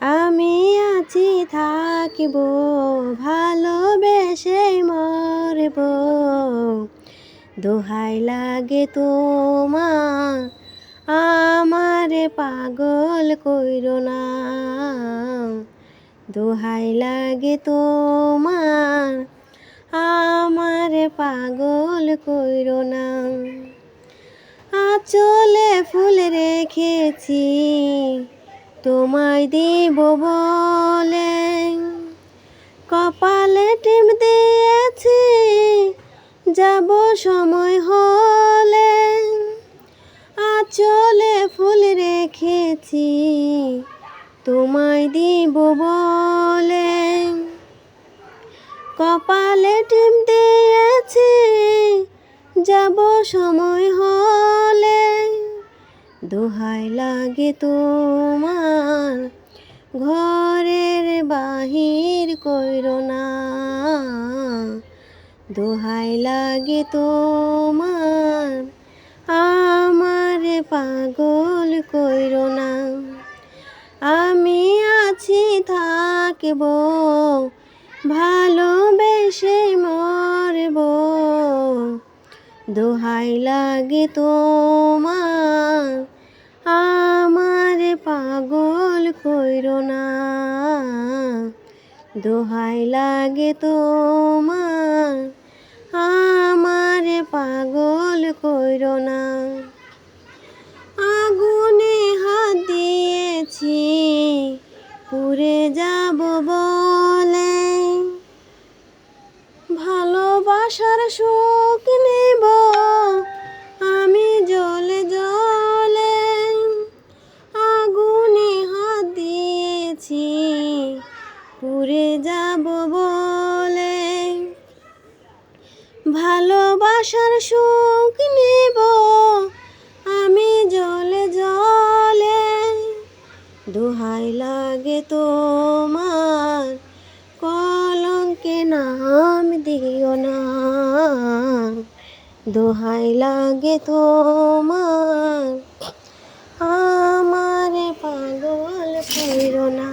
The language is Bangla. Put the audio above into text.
আমি আছি থাকিব, ভালোবেসে মরব। দোহাই লাগে তোমার, আমারে পাগল কইরো না। দোহাই লাগে তোমার, আমারে পাগল কইরো না। আঁচলে ফুল রেখেছি তোমায় দিব বলে, কপালে টিপ দিয়েছি যাব সময় হলে। আঁচলে ফুল রেখেছি তোমায় দিব বলে, কপালে টিপ দিয়েছি যাব সময় হলে। দোহাই লাগে তোমার, ঘরের বাহির কইরো না। দোহাই লাগে তোমার, আমারে পাগল কইরো না। আমি আছি থাকিব, ভালোবেসে মরব। দোহাই লাগে তোমার, আমারে পাগল কইরো না। দোহাই লাগে তোমার, আমারে পাগল কইরো না। আগুনে হাত দিয়েছি পুড়ে যাব বলে, ভালোবাসার সুখ নেব আমি জলে জলে। আগুনে হাত দিয়েছি পুড়ে যাব বলে, ভালোবাসার সুখ নেব আমি জলে জলে। দোহাই লাগে তোমার, কলঙ্কে নাম দিও না। দোহাই লাগে তোমার, আমারে পাগল কইরো না।